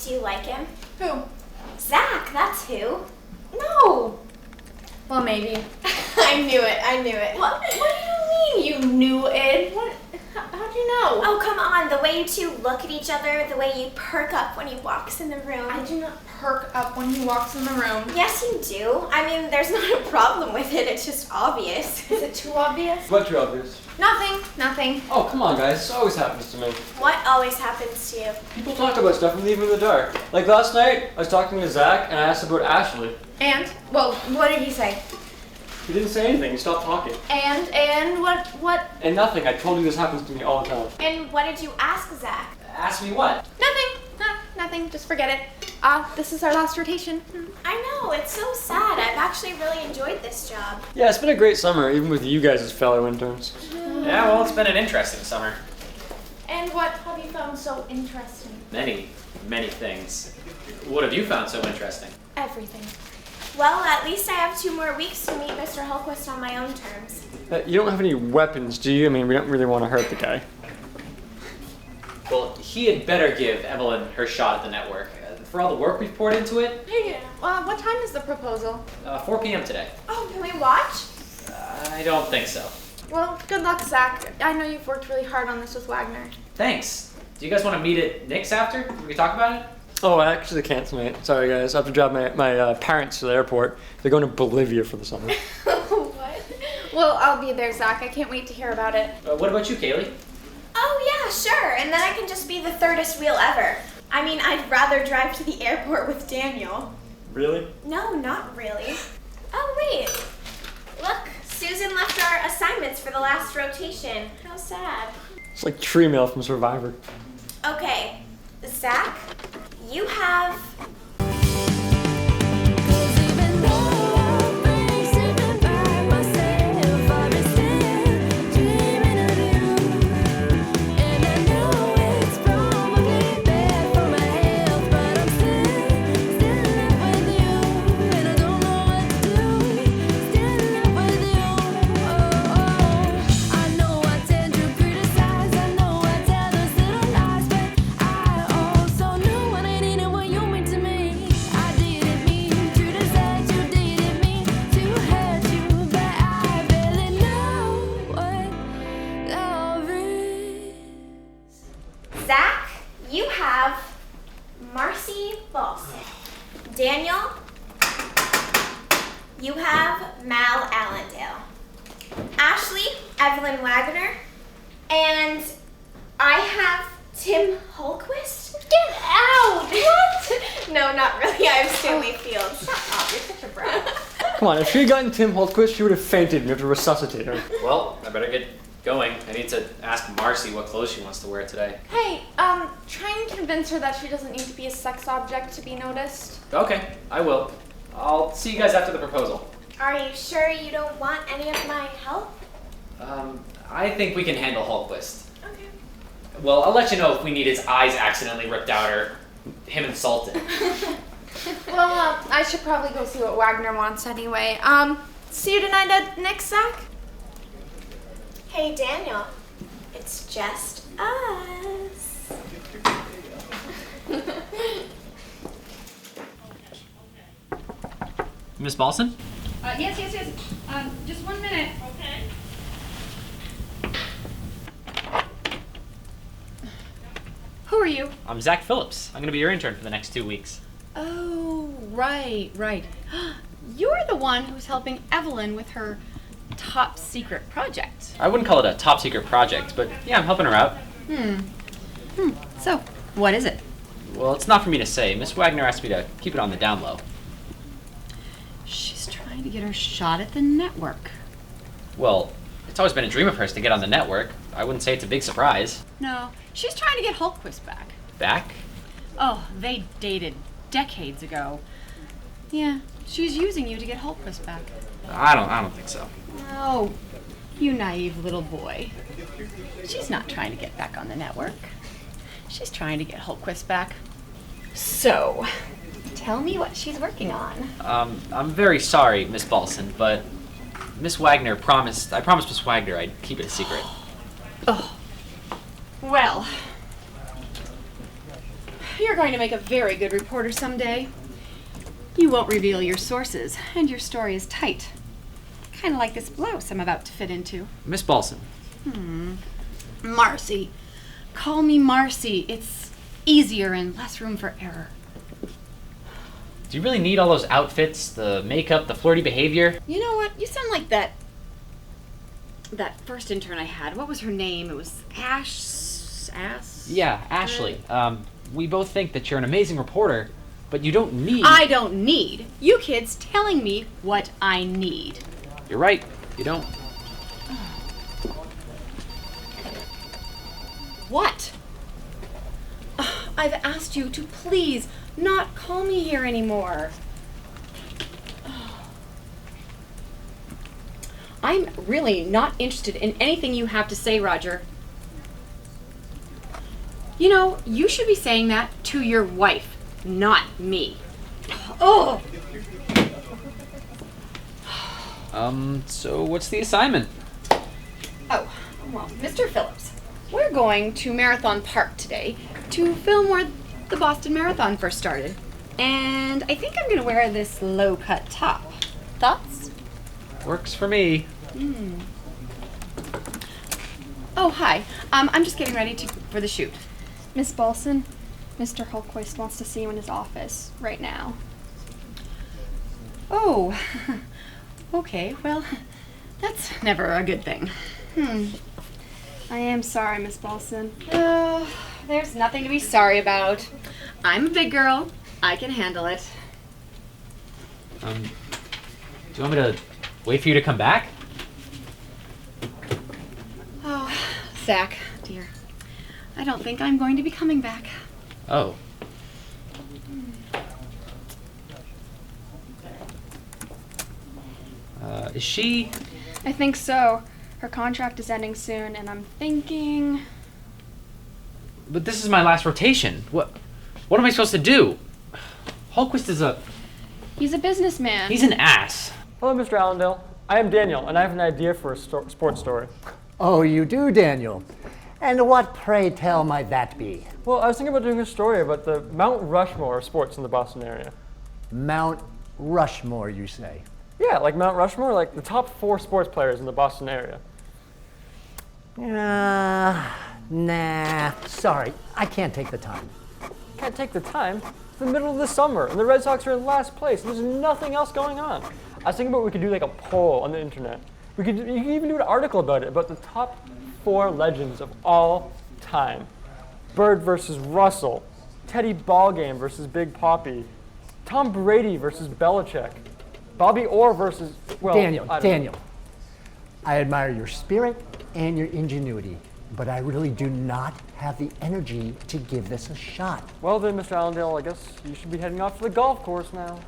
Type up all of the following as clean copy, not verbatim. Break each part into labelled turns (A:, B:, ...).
A: Do you like him?
B: Who?
A: Zack, that's who.
B: No. Well, maybe. I knew it.
A: What do you mean you knew it?
B: How'd you know?
A: Oh, come on. The way you two look at each other, the way you perk up when he walks in the room.
B: I do not perk up when he walks in the room.
A: Yes, you do. I mean, there's not a problem with it. It's just obvious.
B: Is it too obvious?
C: What's too obvious?
B: Nothing.
C: Oh, come on, guys. This always happens to me.
A: What always happens to you?
C: People talk about stuff and leave me in the dark. Like last night, I was talking to Zack and I asked about Ashleigh.
B: And? Well, what did he say?
C: He didn't say anything. He stopped talking.
B: And what?
C: And nothing. I told you this happens to me all the time.
A: And what did you ask Zack?
C: Ask me what?
B: Nothing. Just forget it. This is our last rotation.
A: I know, it's so sad. I've actually really enjoyed this job.
C: Yeah, it's been a great summer, even with you guys as fellow interns.
D: Yeah, well, it's been an interesting summer.
B: And what have you found so interesting?
D: Many things. What have you found so interesting?
B: Everything.
A: Well, at least I have 2 more weeks to meet Mr. Hultquist on my own terms.
C: You don't have any weapons, do you? I mean, we don't really want to hurt the guy.
D: Well, he had better give Evelyn her shot at the network. For all the work we've poured into it.
B: Hey, what time is the proposal?
D: 4 p.m. today.
A: Oh, can we watch?
D: I don't think so.
B: Well, good luck, Zack. I know you've worked really hard on this with Wagner.
D: Thanks. Do you guys want to meet at Nick's after? We can talk about it?
C: Oh, I actually can't tonight. Sorry, guys. I have to drive my parents to the airport. They're going to Bolivia for the summer.
B: What? Well, I'll be there, Zack. I can't wait to hear about it.
D: What about you, Kaylee?
A: Oh, yeah, sure. And then I can just be the thirdest wheel ever. I mean, I'd rather drive to the airport with Daniel.
C: Really?
A: No, not really. Oh, wait. Look, Susan left our assignments for the last rotation. How sad.
C: It's like tree mail from Survivor.
A: Okay, Zack, you have... Zack, you have Marcy, Ballson. Daniel, you have Mal Allandale. Ashleigh, Evelyn Wagner. And I have Tim Hultquist.
B: Get out! What?
A: No, not really. I have Stanley Fields.
B: Shut up, you're such a brat.
C: Come on, if she had gotten Tim Hultquist, she would have fainted and we have to resuscitate her.
D: Well, I better get going. I need to ask Marcy what clothes she wants to wear today.
B: Hey, try and convince her that she doesn't need to be a sex object to be noticed.
D: Okay, I will. I'll see you guys after the proposal.
A: Are you sure you don't want any of my help?
D: I think we can handle Hultquist.
A: Okay.
D: Well, I'll let you know if we need his eyes accidentally ripped out or him insulted.
B: Well, I should probably go see what Wagner wants anyway. See you tonight at Nick's, Zack?
A: Hey, Daniel. It's just us.
D: Miss Ballson?
E: Yes. Just 1 minute. Okay.
B: Who are you?
D: I'm Zack Phillips. I'm going to be your intern for the next 2 weeks.
E: Oh, right. You're the one who's helping Evelyn with her top secret project.
D: I wouldn't call it a top secret project, but yeah, I'm helping her out.
E: So, what is it?
D: Well, it's not for me to say. Miss Wagner asked me to keep it on the down low.
E: She's trying to get her shot at the network.
D: Well, it's always been a dream of hers to get on the network. I wouldn't say it's a big surprise.
E: No, she's trying to get Hultquist back.
D: Back?
E: Oh, they dated decades ago. Yeah, she's using you to get Hultquist back.
D: I don't think so.
E: Oh, you naive little boy. She's not trying to get back on the network. She's trying to get Hultquist back. So, tell me what she's working on.
D: I'm very sorry, Miss Ballson, but I promised Miss Wagner I'd keep it a secret.
E: Oh, well, you're going to make a very good reporter someday. You won't reveal your sources, and your story is tight. Kind of like this blouse I'm about to fit into.
D: Miss Ballson.
E: Marcy. Call me Marcy. It's easier and less room for error.
D: Do you really need all those outfits, the makeup, the flirty behavior?
E: You know what? You sound like that first intern I had. What was her name? It was
D: Yeah, Ashleigh. We both think that you're an amazing reporter, but you don't need...
E: I don't need you kids telling me what I need.
D: You're right. You don't.
E: What? I've asked you to please not call me here anymore. I'm really not interested in anything you have to say, Roger. You know, you should be saying that to your wife, not me. Oh!
D: So what's the assignment?
E: Oh, well, Mr. Phillips, we're going to Marathon Park today to film where the Boston Marathon first started. And I think I'm going to wear this low-cut top. Thoughts?
D: Works for me.
E: Oh, hi. I'm just getting ready for the shoot.
B: Miss Ballson, Mr. Hultquist wants to see you in his office right now.
E: Oh, okay. Well, that's never a good thing.
B: I am sorry, Miss Ballson.
E: There's nothing to be sorry about. I'm a big girl. I can handle it.
D: Do you want me to wait for you to come back?
E: Oh, Zack, dear. I don't think I'm going to be coming back.
D: Oh. Is she...
B: I think so. Her contract is ending soon, and I'm thinking...
D: But this is my last rotation. What am I supposed to do? Hultquist is a...
B: He's a businessman.
D: He's an ass.
C: Hello, Mr. Allandale. I am Daniel, and I have an idea for a sports story.
F: Oh, you do, Daniel. And what, pray tell, might that be?
C: Well, I was thinking about doing a story about the Mount Rushmore of sports in the Boston area.
F: Mount Rushmore, you say?
C: Yeah, like Mount Rushmore, like the top 4 sports players in the Boston area.
F: Nah, sorry, I can't take the time.
C: Can't take the time. It's the middle of the summer, and the Red Sox are in last place, and there's nothing else going on. I was thinking about we could do like a poll on the internet. You could even do an article about it, about the top 4 legends of all time. Bird versus Russell, Teddy Ballgame versus Big Papi, Tom Brady versus Belichick, Bobby Orr versus, well,
F: Daniel,
C: I don't know.
F: Daniel, I admire your spirit and your ingenuity, but I really do not have the energy to give this a shot.
C: Well then, Mr. Allandale, I guess you should be heading off to the golf course now.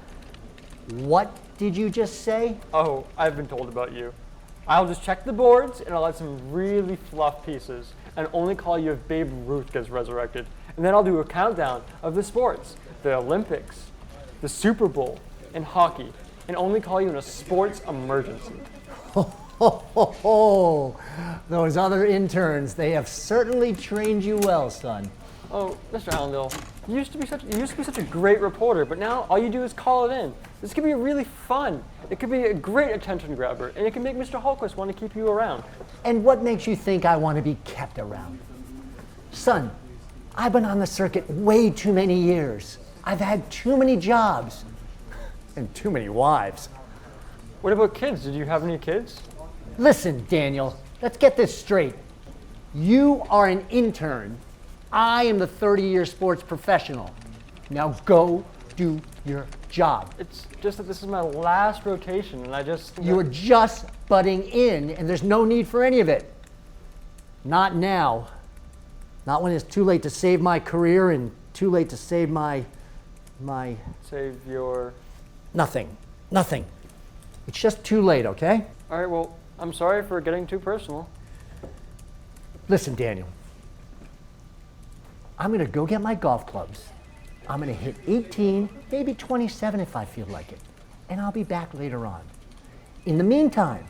F: What did you just say?
C: Oh, I've been told about you. I'll just check the boards, and I'll add some really fluff pieces, and only call you if Babe Ruth gets resurrected. And then I'll do a countdown of the sports, the Olympics, the Super Bowl, and hockey, and only call you in a sports emergency.
F: Oh, those other interns, they have certainly trained you well, son.
C: Oh, Mr. Allandale, you used to be such a great reporter, but now all you do is call it in. This could be really fun. It could be a great attention grabber, and it can make Mr. Hultquist want to keep you around.
F: And what makes you think I want to be kept around? Son, I've been on the circuit way too many years. I've had too many jobs and too many wives.
C: What about kids? Did you have any kids?
F: Listen, Daniel, let's get this straight. You are an intern. I am the 30-year sports professional. Now go do your job.
C: It's just that this is my last rotation, and I just...
F: You are just butting in, and there's no need for any of it. Not now. Not when it's too late to save my career and too late to save my...
C: Save your...
F: Nothing. Nothing. It's just too late, okay?
C: All right, well, I'm sorry for getting too personal.
F: Listen, Daniel. I'm going to go get my golf clubs. I'm going to hit 18, maybe 27 if I feel like it. And I'll be back later on. In the meantime,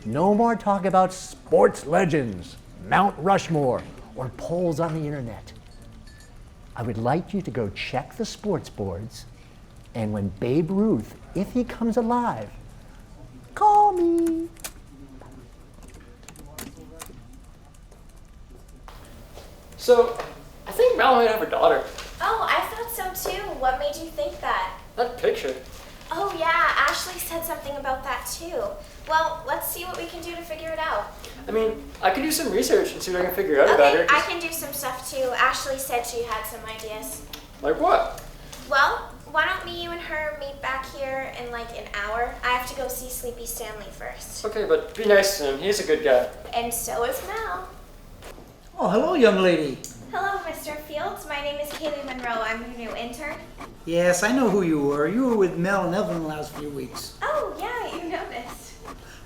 F: no more talk about sports legends, Mount Rushmore, or polls on the internet. I would like you to go check the sports boards, and when Babe Ruth, if he comes alive, call me.
C: So, I think Mal might have her daughter.
A: Oh, I thought so too. What made you think that?
C: That picture.
A: Oh yeah, Ashleigh said something about that too. Well, let's see what we can do to figure it out.
C: I mean, I could do some research and see what I can figure out about her.
A: Okay, I can do some stuff too. Ashleigh said she had some ideas.
C: Like what?
A: Well, why don't me, you and her meet back here in like an hour? I have to go see Sleepy Stanley first.
C: Okay, but be nice to him. He's a good guy.
A: And so is Mal.
G: Oh, hello, young lady.
A: Hello, Mr. Fields. My name is Kaylee Monroe. I'm your new intern.
G: Yes, I know who you were. You were with Mel and Evelyn the last few weeks.
A: Oh, yeah, you noticed.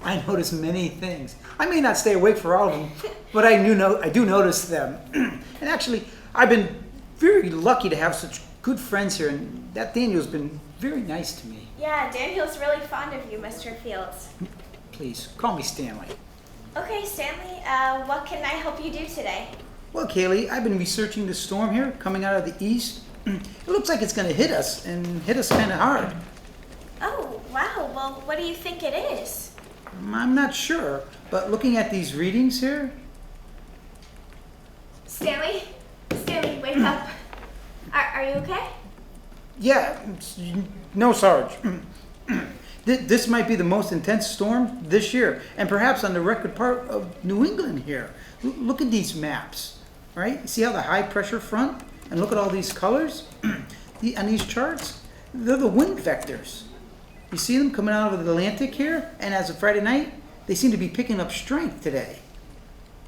G: I noticed many things. I may not stay awake for all of them, but I do notice them. And actually, I've been very lucky to have such good friends here, and that Daniel's been very nice to me.
A: Yeah, Daniel's really fond of you, Mr. Fields.
G: Please, call me Stanley.
A: Okay, Stanley, what can I help you do today?
G: Well, Kaylee, I've been researching the storm here coming out of the east. It looks like it's going to hit us, and hit us kind of hard.
A: Oh, wow. Well, what do you think it is?
G: I'm not sure, but looking at these readings here...
A: Stanley, wake up. Are you okay?
G: Yeah, no, Sarge. This might be the most intense storm this year, and perhaps on the record part of New England here. Look at these maps, right? See how the high pressure front, and look at all these colors on these charts? They're the wind vectors. You see them coming out of the Atlantic here, and as of Friday night, they seem to be picking up strength today.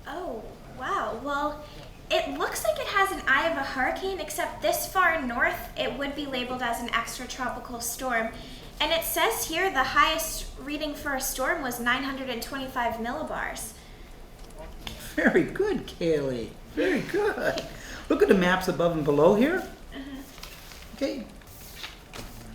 A: Oh, wow. Well, it looks like it has an eye of a hurricane, except this far north, it would be labeled as an extratropical storm. And it says here the highest reading for a storm was 925 millibars.
G: Very good, Kaylee. Very good. Look at the maps above and below here. Okay.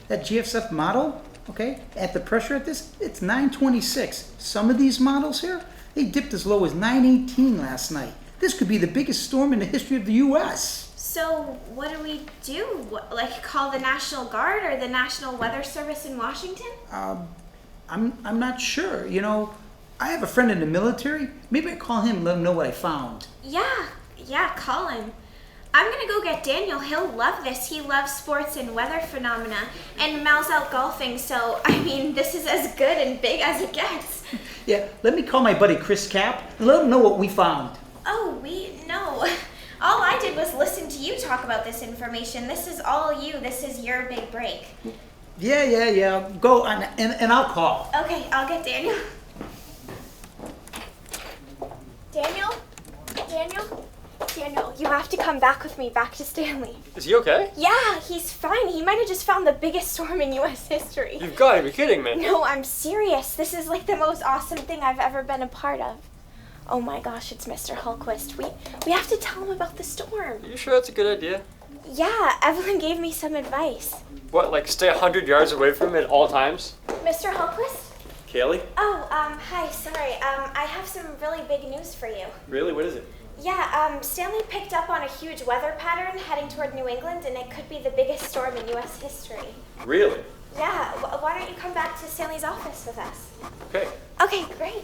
G: That GFSF model, okay, at the pressure at this, it's 926. Some of these models here, they dipped as low as 918 last night. This could be the biggest storm in the history of the U.S.
A: So what do we do? Like call the National Guard or the National Weather Service in Washington?
G: I'm not sure. You know, I have a friend in the military. Maybe I call him and let him know what I found.
A: Yeah, call him. I'm gonna go get Daniel. He'll love this. He loves sports and weather phenomena. And Mal's out golfing, so I mean, this is as good and big as it gets.
G: Yeah, let me call my buddy Chris Cap and let him know what we found.
A: Oh, no. All I did was listen to you talk about this information. This is all you. This is your big break.
G: Yeah. Go on, and I'll call.
A: Okay, I'll get Daniel. Daniel, you have to come back with me back to Stanley.
C: Is he okay?
A: Yeah, he's fine. He might have just found the biggest storm in U.S. history.
C: You've got to be kidding me.
A: No, I'm serious. This is like the most awesome thing I've ever been a part of. Oh my gosh, it's Mr. Hultquist. We have to tell him about the storm.
C: Are you sure that's a good idea?
A: Yeah, Evelyn gave me some advice.
C: What, like stay 100 yards away from him at all times?
A: Mr. Hultquist?
C: Kaylee?
A: Oh, hi, sorry. I have some really big news for you.
C: Really? What is it?
A: Yeah, Stanley picked up on a huge weather pattern heading toward New England, and it could be the biggest storm in U.S. history.
C: Really?
A: Yeah, why don't you come back to Stanley's office with us?
C: Okay.
A: Okay, great.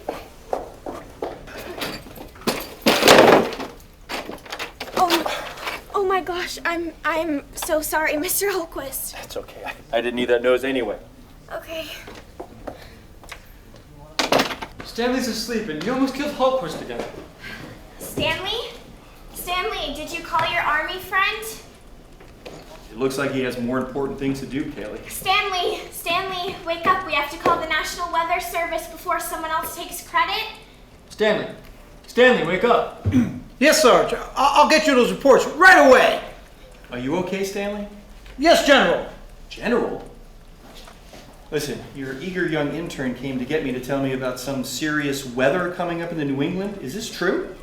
A: Oh my gosh, I'm so sorry, Mr. Hultquist.
C: That's okay. I didn't need that nose anyway.
A: Okay.
C: Stanley's asleep and you almost killed Hultquist again.
A: Stanley, did you call your army friend?
H: It looks like he has more important things to do, Kaylee.
A: Stanley, wake up. We have to call the National Weather Service before someone else takes credit.
C: Stanley, wake up.
G: Yes, Sarge. I'll get you those reports right away.
H: Are you okay, Stanley?
G: Yes, General.
H: General? Listen, your eager young intern came to get me to tell me about some serious weather coming up in the New England. Is this true?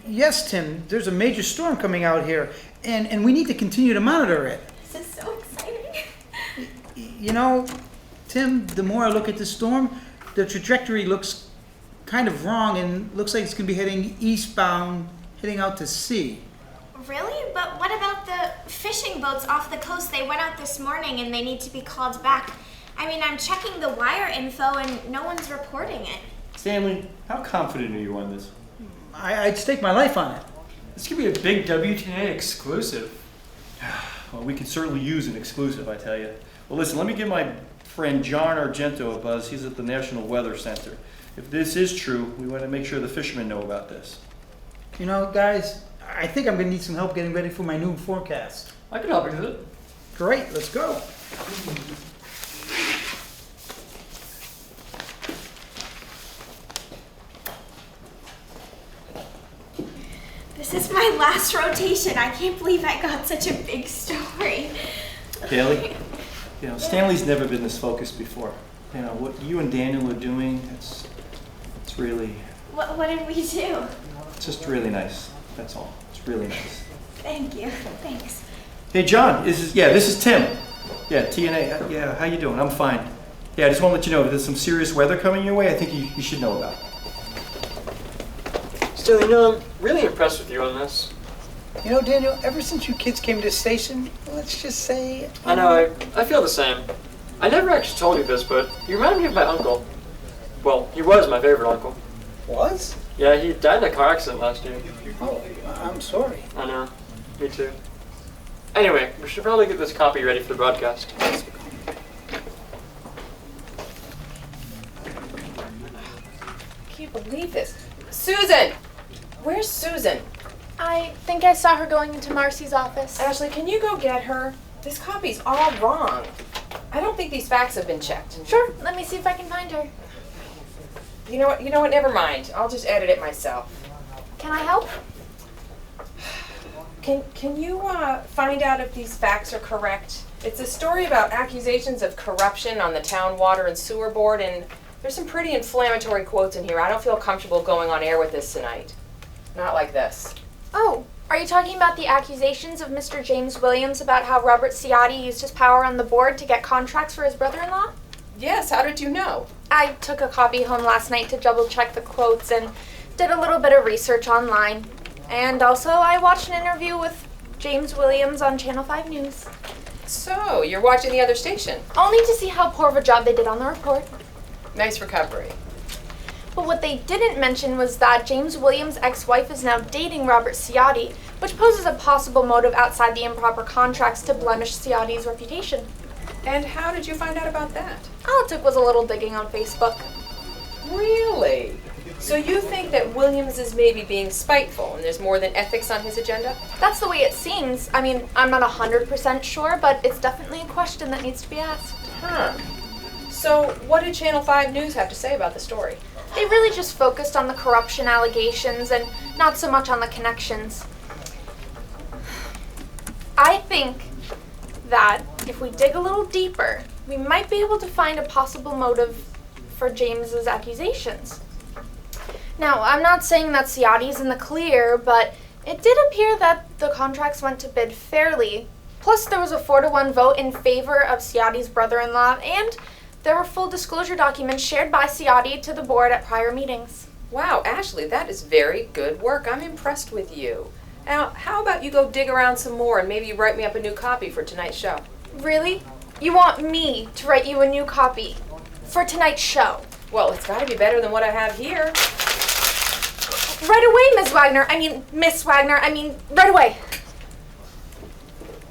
G: Yes, Tim. There's a major storm coming out here, and we need to continue to monitor it.
A: This is so exciting.
G: You know, Tim, the more I look at the storm, the trajectory looks kind of wrong and looks like it's going to be heading eastbound, heading out to sea.
A: Really? But what about the fishing boats off the coast. They went out this morning and they need to be called back. I mean, I'm checking the wire info and no one's reporting it.
H: Stanley, how confident are you on this?
G: I'd stake my life on it.
C: This could be a big WTA exclusive.
H: Well, we could certainly use an exclusive, I tell you. Well, listen, let me give my friend John Argento a buzz. He's at the National Weather Center. If this is true, we want to make sure the fishermen know about this.
G: You know, guys, I think I'm going to need some help getting ready for my new forecast.
C: I could help you with it.
G: Great, let's go.
A: This is my last rotation. I can't believe I got such a big story.
H: Kaylee, Stanley's never been this focused before. What you and Daniel are doing, it's really,
A: What did we do?
H: it's just really nice. That's all. It's really nice.
A: Thank you. Thanks.
H: Hey, John, this is Tim. Yeah, TNA. Yeah, how you doing? I'm fine. Yeah, I just want to let you know if there's some serious weather coming your way, I think you should know about it.
C: Stanley, I'm really impressed with you on this.
G: You know, Daniel, ever since you kids came to the station, let's just say...
C: I know, I feel the same. I never actually told you this, but you remind me of my uncle. Well, he was my favorite uncle.
G: Was?
C: Yeah, he died in a car accident last year.
G: Oh, I'm sorry.
C: I know. Me too. Anyway, we should probably get this copy ready for the broadcast.
B: I can't believe this. Susan! Where's Susan? I think I saw her going into Marcy's office.
I: Ashleigh, can you go get her? This copy's all wrong. I don't think these facts have been checked.
B: Sure, let me see if I can find her.
I: You know what, never mind. I'll just edit it myself.
B: Can I help?
I: Can you find out if these facts are correct? It's a story about accusations of corruption on the town water and sewer board, and there's some pretty inflammatory quotes in here. I don't feel comfortable going on air with this tonight. Not like this.
B: Oh, are you talking about the accusations of Mr. James Williams about how Robert Ciotti used his power on the board to get contracts for his brother-in-law?
I: Yes, how did you know?
B: I took a copy home last night to double-check the quotes and did a little bit of research online. And also, I watched an interview with James Williams on Channel 5 News.
I: So, you're watching the other station.
B: Only to see how poor of a job they did on the report.
I: Nice recovery.
B: But what they didn't mention was that James Williams' ex-wife is now dating Robert Ciotti, which poses a possible motive outside the improper contracts to blemish Ciotti's reputation.
I: And how did you find out about that?
B: All it took was a little digging on Facebook.
I: Really? So you think that Williams is maybe being spiteful and there's more than ethics on his agenda?
B: That's the way it seems. I mean, I'm not 100% sure, but it's definitely a question that needs to be asked.
I: Huh. So what did Channel 5 News have to say about the story?
B: They really just focused on the corruption allegations and not so much on the connections. I think that if we dig a little deeper, we might be able to find a possible motive for James's accusations. Now, I'm not saying that Ciotti's in the clear, but it did appear that the contracts went to bid fairly. Plus, there was a 4-to-1 vote in favor of Ciotti's brother-in-law, and there were full disclosure documents shared by Ciotti to the board at prior meetings.
I: Wow, Ashleigh, that is very good work. I'm impressed with you. Now, how about you go dig around some more and maybe write me up a new copy for tonight's show?
B: Really? You want me to write you a new copy for tonight's show?
I: Well, it's got to be better than what I have here.
B: Right away, Miss Wagner. Right away.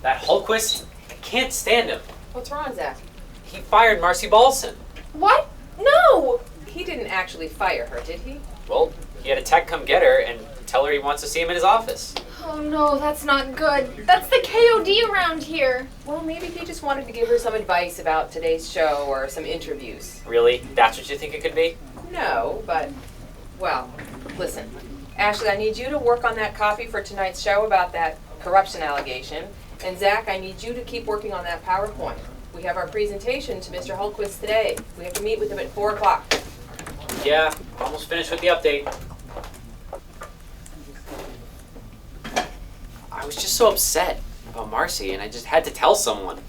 D: That Hultquist, I can't stand him.
I: What's wrong, Zack?
D: He fired Marcy Ballson.
B: What? No!
I: He didn't actually fire her, did he?
D: Well, he had a tech come get her and tell her he wants to see him in his office.
B: Oh no, that's not good. That's the KOD around here.
I: Well, maybe he just wanted to give her some advice about today's show or some interviews.
D: Really? That's what you think it could be?
I: No, but, well, listen. Ashleigh, I need you to work on that copy for tonight's show about that corruption allegation. And Zack, I need you to keep working on that PowerPoint. We have our presentation to Mr. Hultquist today. We have to meet with him at 4 o'clock.
D: Yeah, almost finished with the update. I was just so upset about Marcy, and I just had to tell someone.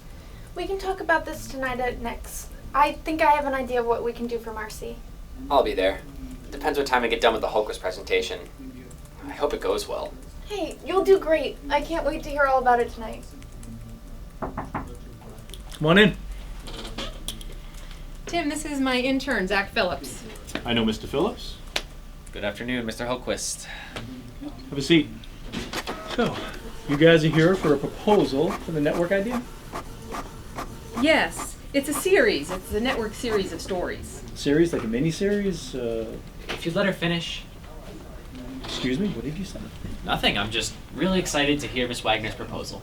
B: We can talk about this tonight at Nick's. I think I have an idea of what we can do for Marcy.
D: I'll be there. Depends what time I get done with the Hultquist presentation. I hope it goes well.
B: Hey, you'll do great. I can't wait to hear all about it tonight.
H: Come on in.
E: Tim, this is my intern, Zack Phillips.
H: I know Mr. Phillips.
D: Good afternoon, Mr. Hultquist.
H: Have a seat. So, you guys are here for a proposal for the network idea?
E: Yes, it's a series. It's a network series of stories.
H: Series, like a mini-series?
D: If you'd let her finish.
H: Excuse me, what did you say?
D: Nothing. I'm just really excited to hear Miss Wagner's proposal.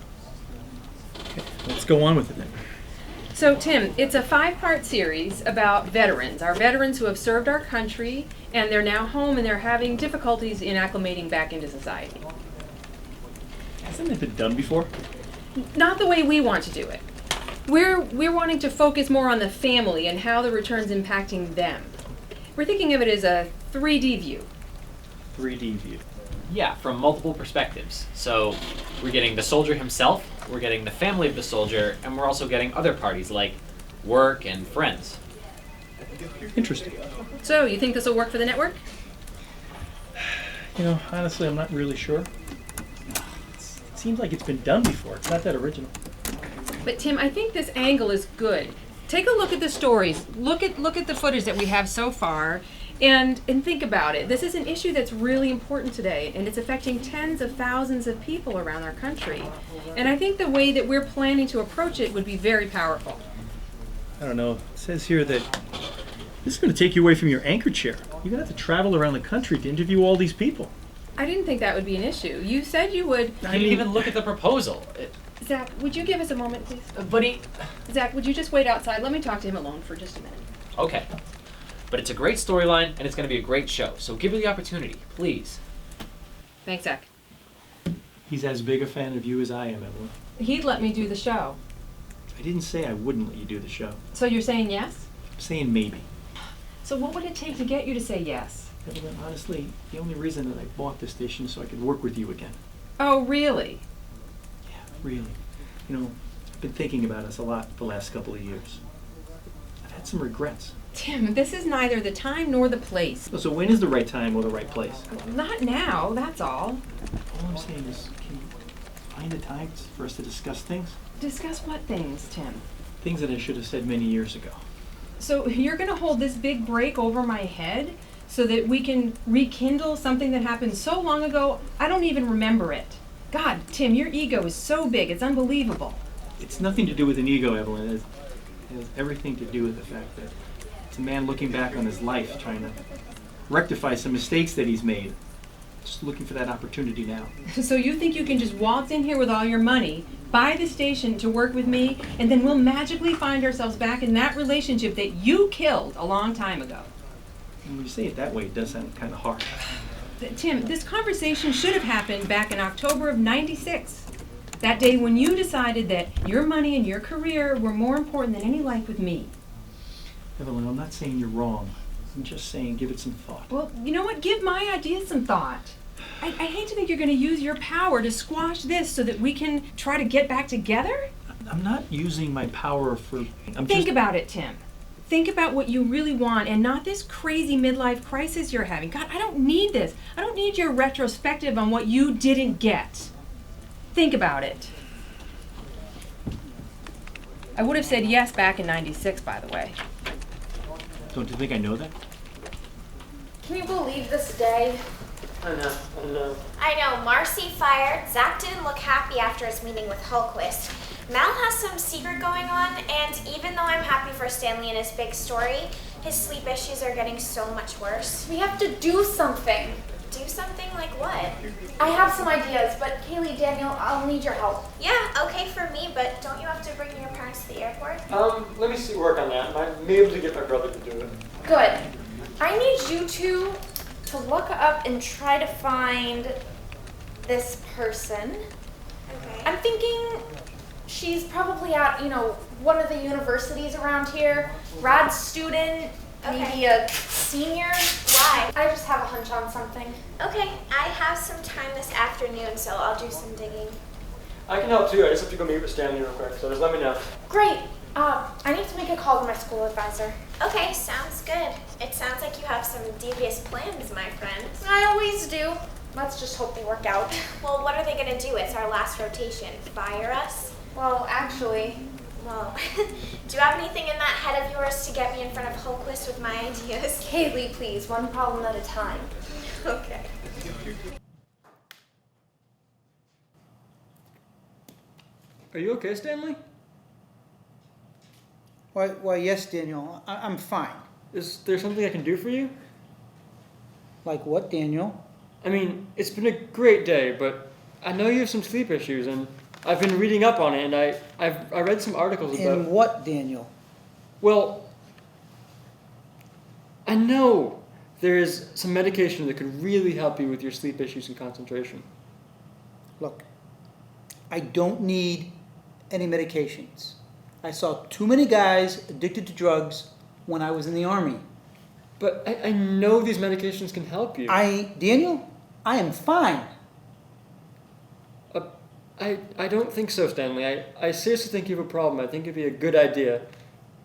H: Okay, let's go on with it then.
E: So, Tim, it's a 5-part series about veterans, our veterans who have served our country, and they're now home and they're having difficulties in acclimating back into society.
H: Hasn't it been done before?
E: Not the way we want to do it. We're wanting to focus more on the family and how the return's impacting them. We're thinking of it as a 3D view.
H: 3D view.
D: Yeah, from multiple perspectives. So we're getting the soldier himself, we're getting the family of the soldier, and we're also getting other parties like work and friends.
H: Interesting.
E: So, you think this will work for the network?
H: You know, honestly, I'm not really sure. It seems like it's been done before. It's not that original.
E: But Tim, I think this angle is good. Take a look at the stories. Look at the footage that we have so far, and think about it. This is an issue that's really important today, and it's affecting tens of thousands of people around our country. And I think the way that we're planning to approach it would be very powerful.
H: I don't know. It says here that this is going to take you away from your anchor chair. You're going to have to travel around the country to interview all these people.
E: I didn't think that would be an issue. You said you would.
D: You didn't even look at the proposal.
E: Zack, would you give us a moment, please?
D: Buddy.
E: Zack, would you just wait outside? Let me talk to him alone for just a minute.
D: Okay. But it's a great storyline, and it's going to be a great show. So give her the opportunity, please.
E: Thanks, Zack.
H: He's as big a fan of you as I am, Evelyn.
E: He'd let me do the show.
H: I didn't say I wouldn't let you do the show.
E: So you're saying yes?
H: I'm saying maybe.
E: So what would it take to get you to say yes?
H: Evelyn, honestly, the only reason that I bought the station is so I could work with you again.
E: Oh, really?
H: Yeah, really. You know, I've been thinking about us a lot the last couple of years. I've had some regrets.
E: Tim, this is neither the time nor the place.
H: So when is the right time or the right place?
E: Not now, that's all.
H: All I'm saying is, can you find a time for us to discuss things?
E: Discuss what things, Tim?
H: Things that I should have said many years ago.
E: So you're going to hold this big break over my head so that we can rekindle something that happened so long ago, I don't even remember it. God, Tim, your ego is so big, it's unbelievable.
H: It's nothing to do with an ego, Evelyn. It has everything to do with the fact that it's a man looking back on his life, trying to rectify some mistakes that he's made. Just looking for that opportunity now.
E: So you think you can just waltz in here with all your money, buy the station to work with me, and then we'll magically find ourselves back in that relationship that you killed a long time ago?
H: When you say it that way, it does sound kind of harsh.
E: Tim, this conversation should have happened back in October of '96. That day when you decided that your money and your career were more important than any life with me.
H: Evelyn, I'm not saying you're wrong. I'm just saying give it some thought.
E: Well, you know what? Give my ideas some thought. I hate to think you're going to use your power to squash this so that we can try to get back together.
H: I'm not using my power for...
E: Think about it, Tim. Think about what you really want and not this crazy midlife crisis you're having. God, I don't need this. I don't need your retrospective on what you didn't get. Think about it. I would have said yes back in '96, by the way.
H: Don't you think I know that?
A: Can you believe this day?
C: I know.
A: I know, Marcy fired, Zack didn't look happy after his meeting with Hultquist. Mel has some secret going on, and even though I'm happy for Stanley and his big story, his sleep issues are getting so much worse.
B: We have to do something.
A: Do something like what?
B: I have some ideas, but Kaylee, Daniel, I'll need your help.
A: Yeah, okay for me, but don't you have to bring your parents to the airport?
C: Let me work on that. I may be able to get my brother to do it.
B: Good. I need you two to look up and try to find this person.
A: Okay.
B: I'm thinking she's probably at, one of the universities around here. Grad student, maybe a senior.
A: Why?
B: I just have a hunch on something.
A: Okay, I have some time this afternoon, so I'll do some digging.
C: I can help too. I just have to go meet with Stanley real quick, so just let me know.
B: Great. I need to make a call to my school advisor.
A: Okay, sounds good. It sounds like you have some devious plans, my friend.
B: I always do. Let's just hope they work out.
A: Well, what are they gonna do? It's our last rotation. Fire us?
B: Well, actually,
A: Well, do you have anything in that head of yours to get me in front of Hultquist with my ideas?
B: Kaylee, please, one problem at a time.
A: Okay.
C: Are you okay, Stanley?
G: Why, yes, Daniel, I'm fine.
C: Is there something I can do for you?
G: Like what, Daniel?
C: I mean, it's been a great day, but I know you have some sleep issues, and I've been reading up on it, and I read some articles about...
G: In what, Daniel?
C: Well, I know there is some medication that could really help you with your sleep issues and concentration.
G: Look, I don't need any medications. I saw too many guys addicted to drugs when I was in the Army.
C: But I know these medications can help you.
G: Daniel, I am fine.
C: I don't think so, Stanley. I seriously think you have a problem. I think it'd be a good idea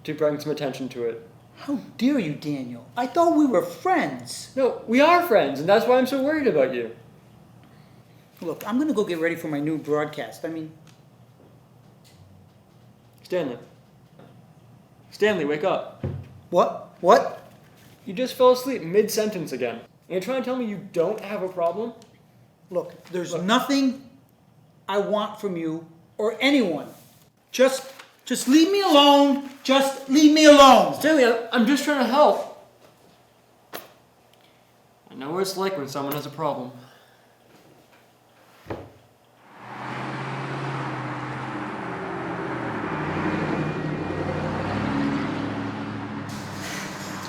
C: to bring some attention to it.
G: How dare you, Daniel? I thought we were friends.
C: No, we are friends, and that's why I'm so worried about you.
G: Look, I'm going to go get ready for my new broadcast.
C: Stanley, wake up.
G: What?
C: You just fell asleep mid-sentence again. And you're trying to tell me you don't have a problem?
G: Look, there's nothing I want from you or anyone. Just leave me alone. Just leave me alone.
C: Stanley, I'm just trying to help. I know what it's like when someone has a problem.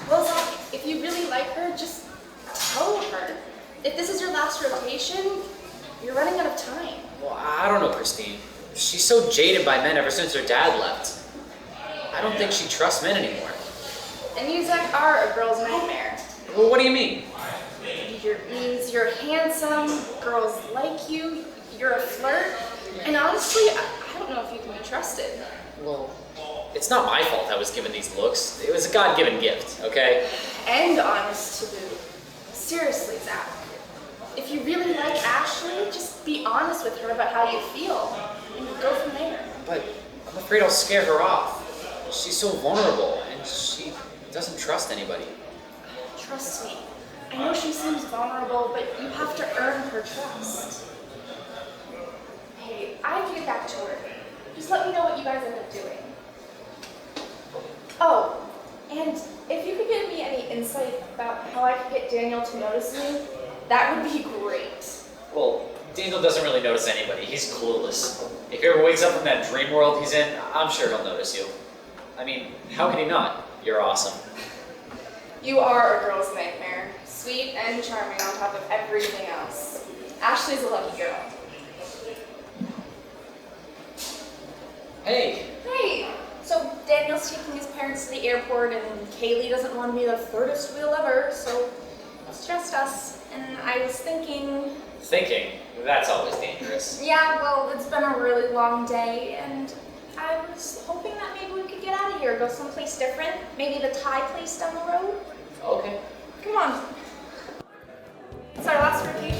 B: Well, Zack, if you really like her, just tell her. If this is your last rotation, you're running out of time.
J: Well, I don't know, Christine. She's so jaded by men ever since her dad left. I don't think she trusts men anymore.
B: And you, Zack, are a girl's nightmare.
J: Well, what do you mean?
B: Means you're handsome, girls like you, you're a flirt, and honestly, I don't know if you can be trusted.
J: Well, it's not my fault I was given these looks. It was a God-given gift, okay?
B: And honest to boot. Seriously, Zack. If you really like Ashleigh, just be honest with her about how you feel, and go from there.
J: But I'm afraid I'll scare her off. She's so vulnerable, and she doesn't trust anybody.
B: Trust me. I know she seems vulnerable, but you have to earn her trust. Hey, I have to get back to work. Just let me know what you guys end up doing. Oh, and if you could give me any insight about how I could get Daniel to notice me, that would be great.
J: Well, Daniel doesn't really notice anybody. He's clueless. If he ever wakes up from that dream world he's in, I'm sure he'll notice you. I mean, how can he not? You're awesome.
B: You are a girl's nightmare. Sweet and charming on top of everything else. Ashleigh's a lucky girl.
J: Hey.
B: Hey! So Daniel's taking his parents to the airport and Kaylee doesn't want to be the thirdest wheel ever, so it's just us. And I was thinking...
J: Thinking? That's always dangerous.
B: Yeah, well, it's been a really long day, and I was hoping that maybe we could get out of here, go someplace different. Maybe the Thai place down the road.
J: Okay.
B: Come on. It's our last rotation.